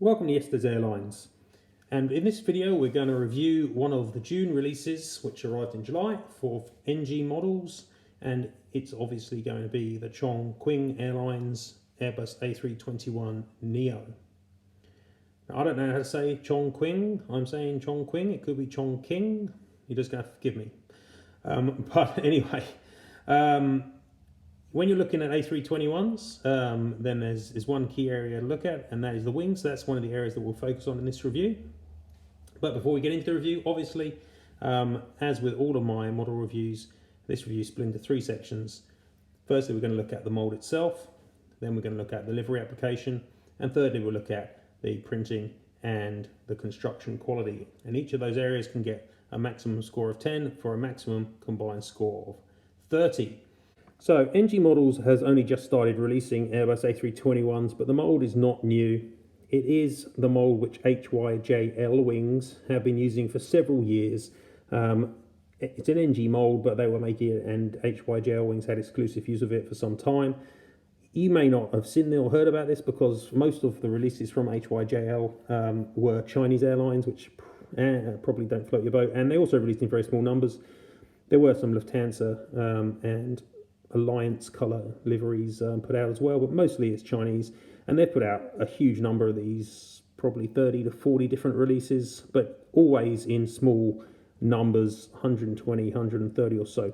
Welcome to Yesterday's Airlines, and in this video we're going to review one of the June releases which arrived in July for NG models, and it's obviously going to be the Chongqing Airlines Airbus A321NEO. Now, I don't know how to say Chongqing, I'm saying Chongqing, it could be Chongqing, you're just going to forgive me. But anyway, when you're looking at A321s, then there's one key area to look at, and that is the wings. So that's one of the areas that we'll focus on in this review. But before we get into the review, obviously, as with all of my model reviews, this review is split into three sections. Firstly, we're going to look at the mold itself, then we're going to look at the livery application, and thirdly, we'll look at the printing and the construction quality. And each of those areas can get a maximum score of 10 for a maximum combined score of 30. So NG Models has only just started releasing Airbus A321s, but the mould is not new. It is the mould which HYJL wings have been using for several years. It's an NG mould, but they were making it, and HYJL wings had exclusive use of it for some time. You may not have seen or heard about this because most of the releases from HYJL were Chinese airlines, which probably don't float your boat, and they also released in very small numbers. There were some Lufthansa and Alliance colour liveries put out as well, but mostly it's Chinese, and they've put out a huge number of these, probably 30 to 40 different releases, but always in small numbers, 120, 130 or so.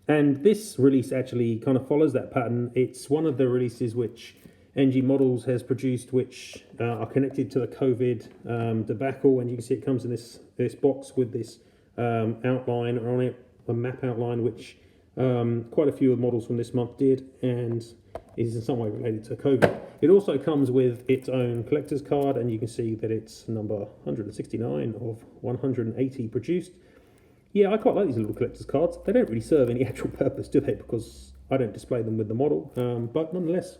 And this release actually kind of follows that pattern. It's one of the releases which NG Models has produced, which are connected to the COVID debacle, and you can see it comes in this box with this outline on it, a map outline, which quite a few of the models from this month did, and is in some way related to COVID. It also comes with its own collector's card, and you can see that it's number 169 of 180 produced. Yeah, I quite like these little collector's cards. They don't really serve any actual purpose, do they? Because I don't display them with the model, but nonetheless,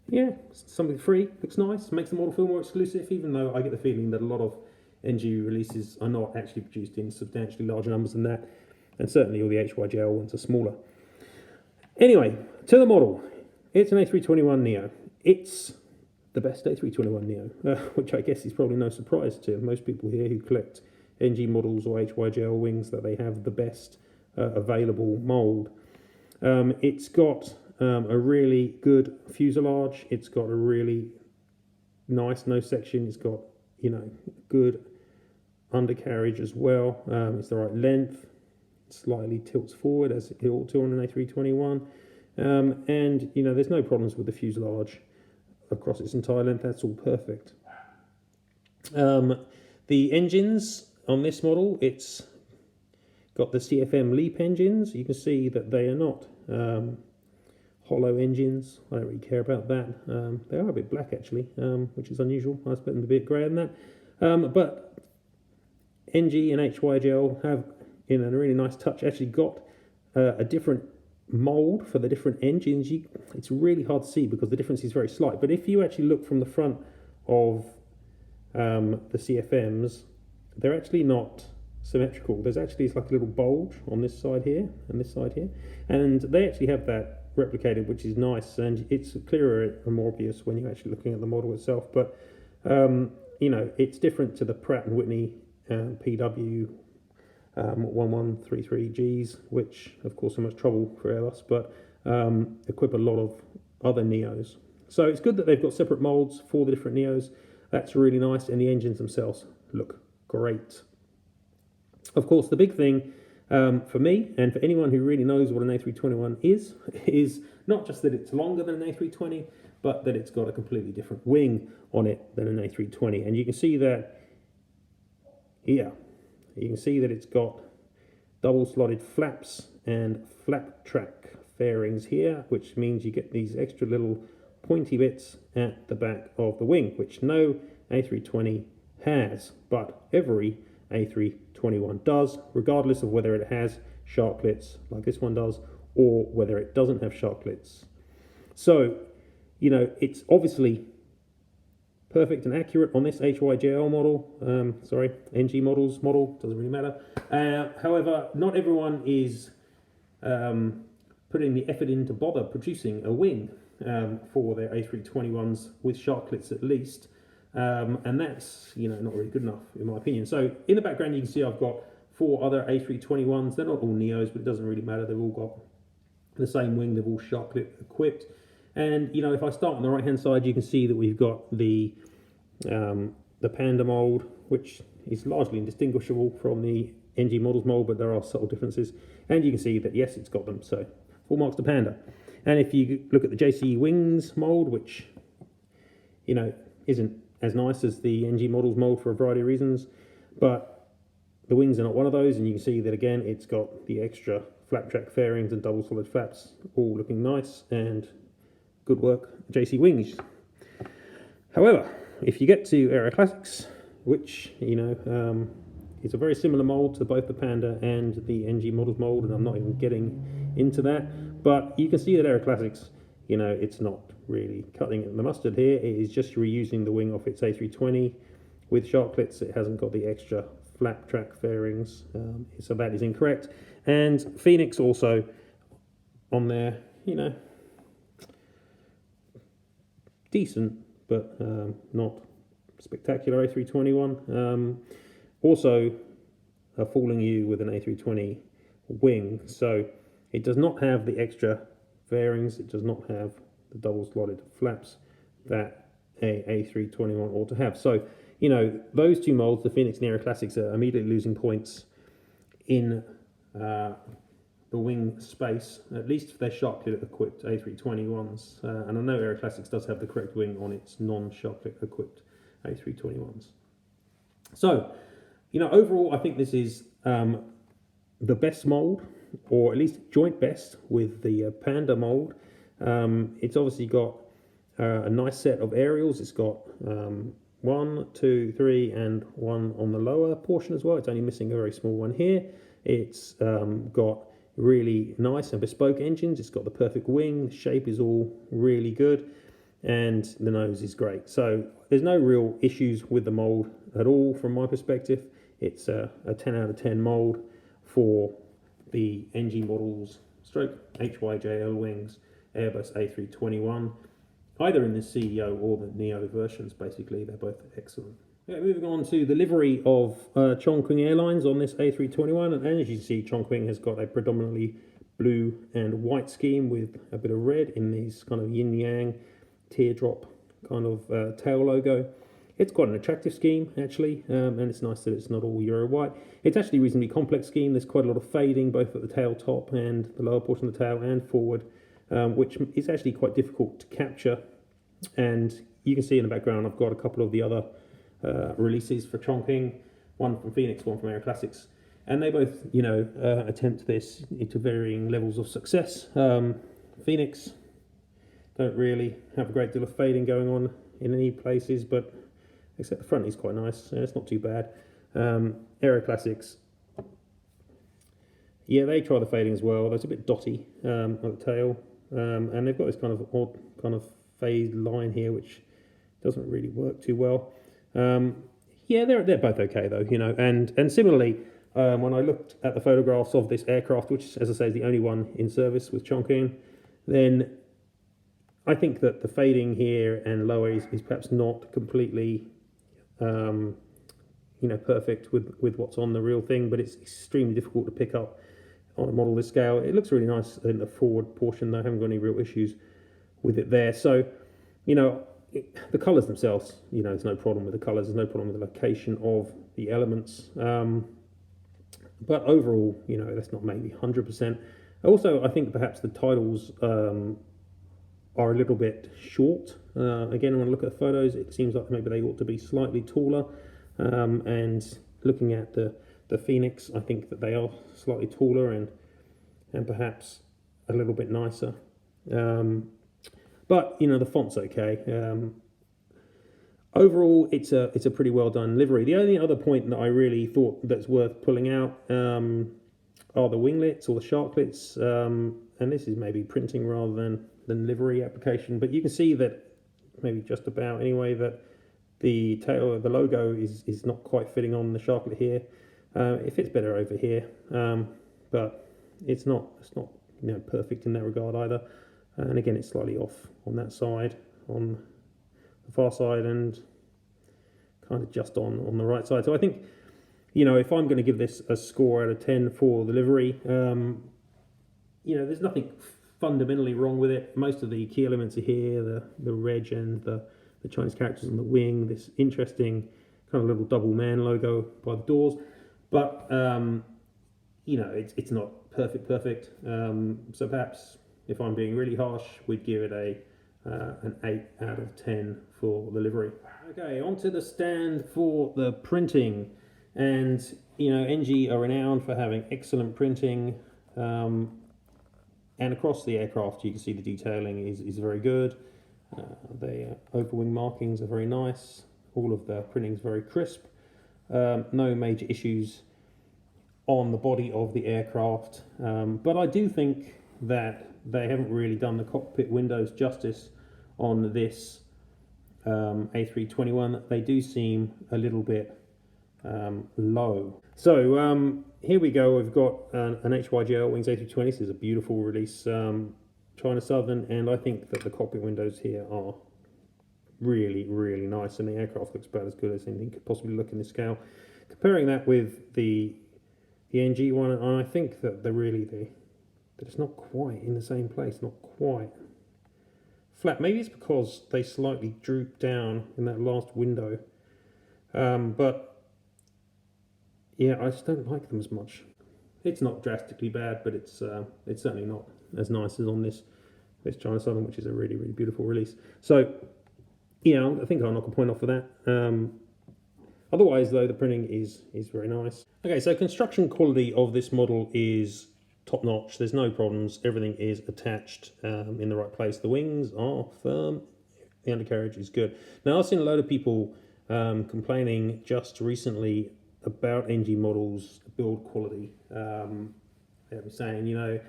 yeah, something free, looks nice, makes the model feel more exclusive, even though I get the feeling that a lot of NG releases are not actually produced in substantially larger numbers than that. And certainly all the HYJL ones are smaller. Anyway, to the model. It's an A321neo. It's the best A321neo, which I guess is probably no surprise to most people here who collect NG models or HYJL wings, that they have the best available mould. It's got a really good fuselage. It's got a really nice nose section. It's got, good undercarriage as well. It's the right length. Slightly tilts forward as it ought to on an A321, and there's no problems with the fuselage across its entire length. That's all perfect. The engines on this model, it's got the CFM LEAP engines. You can see that they are not hollow engines. I don't really care about that. They are a bit black actually, which is unusual. I expect them to be a bit grey than that, but NG and HYJL have, in a really nice touch, actually got a different mould for the different engines. It's really hard to see because the difference is very slight, but if you actually look from the front of the CFMs, they're actually not symmetrical. There's actually, it's like a little bulge on this side here and this side here, and they actually have that replicated, which is nice, and it's clearer and more obvious when you're actually looking at the model itself. But it's different to the Pratt & Whitney PW 1133Gs, which of course are much trouble for Airbus, but equip a lot of other Neos. So it's good that they've got separate molds for the different Neos. That's really nice, and the engines themselves look great. Of course, the big thing for me, and for anyone who really knows what an A321 is not just that it's longer than an A320, but that it's got a completely different wing on it than an A320. And you can see that here. You can see that it's got double slotted flaps and flap track fairings here, which means you get these extra little pointy bits at the back of the wing, which no A320 has, but every A321 does, regardless of whether it has sharklets like this one does, or whether it doesn't have sharklets. So, it's obviously perfect and accurate on this HYJL model, NG Models model, doesn't really matter. However, not everyone is putting the effort in to bother producing a wing for their A321s with sharklets at least. and that's, you know, not really good enough in my opinion. So in the background you can see I've got 4 other A321s. They're not all Neos, but it doesn't really matter. They've all got the same wing. They're all shark clip equipped. And you know, if I start on the right hand side, you can see that we've got the Panda mold, which is largely indistinguishable from the NG models mold, but there are subtle differences. And you can see that yes, it's got them. So full marks to Panda. And if you look at the JC Wings mold, which, you know, isn't as nice as the NG models mold for a variety of reasons, but the wings are not one of those. And you can see that again, it's got the extra flap track fairings and double solid flaps, all looking nice, and good work, JC Wings. However, if you get to Aero Classics, which, you know, is a very similar mold to both the Panda and the NG models mold, and I'm not even getting into that, but you can see that Aero Classics, you know, it's not really cutting the mustard here. It is just reusing the wing off its A320 with shark clips. It hasn't got the extra flap track fairings, so that is incorrect. And Phoenix also on there, you know, decent, but not spectacular A321. Also fooling you with an A320 wing, so it does not have the extra fairings, it does not have the double slotted flaps that a A321 ought to have. So, you know, those two molds, the Phoenix and Aero Classics, are immediately losing points in the wing space, at least for their shark clip equipped A321s. And I know Aero Classics does have the correct wing on its non-shark clip equipped A321s. So, you know, overall, I think this is the best mold, or at least joint best with the Panda mold. It's obviously got a nice set of aerials. It's got 1, 2, 3, and 1 on the lower portion as well. It's only missing a very small one here. It's got really nice and bespoke engines. It's got the perfect wing. The shape is all really good, and the nose is great. So there's no real issues with the mold at all from my perspective. It's a 10 out of 10 mold for the NG models stroke HYJL wings Airbus A321, either in the CEO or the Neo versions. Basically, they're both excellent. Yeah, moving on to the livery of Chongqing Airlines on this A321, and as you can see, Chongqing has got a predominantly blue and white scheme with a bit of red in these kind of yin-yang teardrop kind of tail logo. It's quite an attractive scheme, actually, and it's nice that it's not all Euro white. It's actually a reasonably complex scheme. There's quite a lot of fading, both at the tail top and the lower portion of the tail and forward, which is actually quite difficult to capture. And you can see in the background, I've got a couple of the other releases for Chongqing, one from Phoenix, one from Aero Classics, and they both, you know, attempt this to varying levels of success. Phoenix don't really have a great deal of fading going on in any places, but except the front is quite nice. It's not too bad. Aero Classics, yeah, they try the fading as well. There's a bit dotty at the tail, and they've got this kind of odd kind of fade line here, which doesn't really work too well. Yeah, they're both okay though, you know. And similarly, when I looked at the photographs of this aircraft, which, as I say, is the only one in service with Chongqing, then I think that the fading here and lower is perhaps not completely, you know, perfect with what's on the real thing, but it's extremely difficult to pick up on a model this scale. It looks really nice in the forward portion, though. I haven't got any real issues with it there. So, you know, the colours themselves, you know, there's no problem with the colours. There's no problem with the location of the elements. But overall, you know, that's not maybe 100%. Also, I think perhaps the titles are a little bit short. Again, when I look at the photos, it seems like maybe they ought to be slightly taller. And looking at the Phoenix, I think that they are slightly taller and perhaps a little bit nicer. But you know, the font's okay. Overall, it's a pretty well done livery. The only other point that I really thought that's worth pulling out are the winglets or the sharklets, and this is maybe printing rather than livery application. But you can see that maybe just about anyway that the tail of the logo is not quite fitting on the sharklet here. It fits better over here, but it's not you know, perfect in that regard either. And again, it's slightly off on that side, on the far side, and kind of just on the right side. So I think, you know, if I'm going to give this a score out of 10 for the livery, you know, there's nothing fundamentally wrong with it. Most of the key elements are here, the reg and the Chinese characters on the wing, this interesting kind of little double man logo by the doors. But, you know, it's not perfect. So perhaps if I'm being really harsh, we'd give it an 8 out of 10 for the livery. Okay, onto the stand for the printing. And, you know, NG are renowned for having excellent printing. And across the aircraft, you can see the detailing is very good. The overwing markings are very nice. All of the printing is very crisp. No major issues on the body of the aircraft. But I do think that they haven't really done the cockpit windows justice on this A321. They do seem a little bit low. So here we go. We've got an HYGL Wings A320. This is a beautiful release, China Southern, and I think that the cockpit windows here are really nice, and the aircraft looks about as good as anything could possibly look in this scale. Comparing that with the NG one, and I think that that it's not quite in the same place, not quite flat. Maybe it's because they slightly droop down in that last window, but yeah, I just don't like them as much. It's not drastically bad, but it's certainly not as nice as on this China Southern, which is a really beautiful release. So yeah, I think I'll knock a point off for that. Otherwise, though, the printing is very nice. Okay, so construction quality of this model is top notch. There's no problems. Everything is attached in the right place. The wings are firm. The undercarriage is good. Now, I've seen a load of people complaining just recently about NG models build quality. They were saying, you know,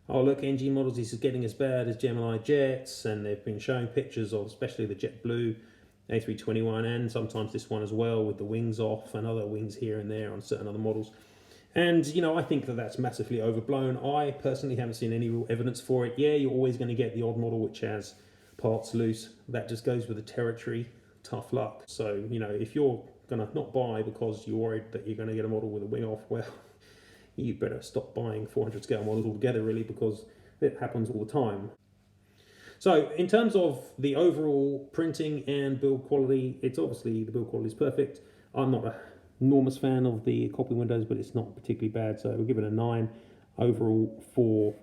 oh look, NG models, this is getting as bad as Gemini jets, and they've been showing pictures of especially the JetBlue A321 and sometimes this one as well with the wings off and other wings here and there on certain other models. And, you know, I think that that's massively overblown. I personally haven't seen any real evidence for it. Yeah, you're always going to get the odd model which has parts loose. That just goes with the territory. Tough luck. So, you know, if you're going to not buy because you're worried that you're going to get a model with a wing off, well, you better stop buying 400 scale models altogether, really, because it happens all the time. So in terms of the overall printing and build quality, it's obviously the build quality is perfect. I'm not an enormous fan of the cockpit windows, but it's not particularly bad, so we'll give it a 9 overall for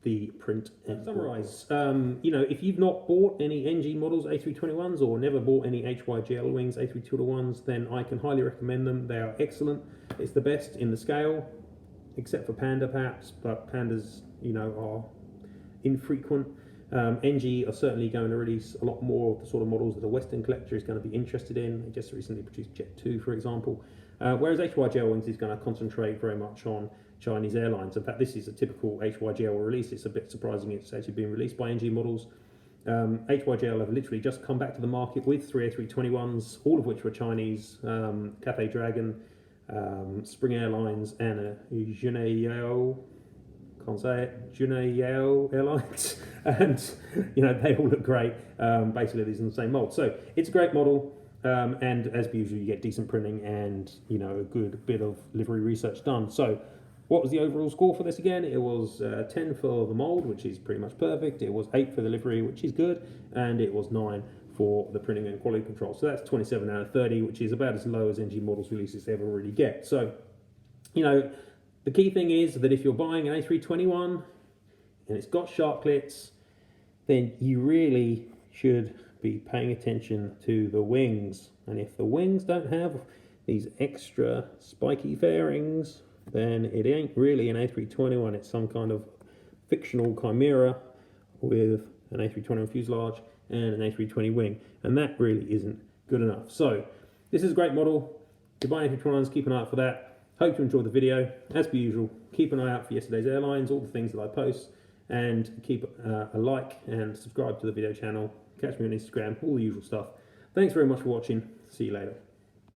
the print. And summarize, you know, if you've not bought any NG models A321s or never bought any HYGL Wings A321s, then I can highly recommend them. They are excellent. It's the best in the scale, except for Panda perhaps, but Pandas, you know, are infrequent. NG are certainly going to release a lot more of the sort of models that a Western collector is going to be interested in. They just recently produced Jet 2, for example, whereas HYGL Wings is going to concentrate very much on Chinese airlines. In fact, this is a typical HYGL release. It's a bit surprising it's actually being released by NG models. HYGL have literally just come back to the market with 3 A321s, all of which were Chinese, Cathay Dragon, Spring Airlines, and a Juneyao, can't say it, Juneyao Airlines, and you know, they all look great. Basically, these are in the same mold. So it's a great model. And as per usual, you get decent printing and, you know, a good bit of livery research done. So what was the overall score for this again? It was 10 for the mold, which is pretty much perfect. It was 8 for the livery, which is good. And it was 9 for the printing and quality control. So that's 27 out of 30, which is about as low as NG models releases ever really get. So, you know, the key thing is that if you're buying an A321 and it's got sharklets, then you really should be paying attention to the wings. And if the wings don't have these extra spiky fairings, then it ain't really an A321. It's some kind of fictional chimera with an A321 fuselage and an A320 wing, and that really isn't good enough. So this is a great model. If you're buying A321s, keep an eye out for that. Hope you enjoyed the video. As per usual, keep an eye out for yesterday's airlines, all the things that I post, and keep a like and subscribe to the video channel. Catch me on Instagram, all the usual stuff. Thanks very much for watching. See you later.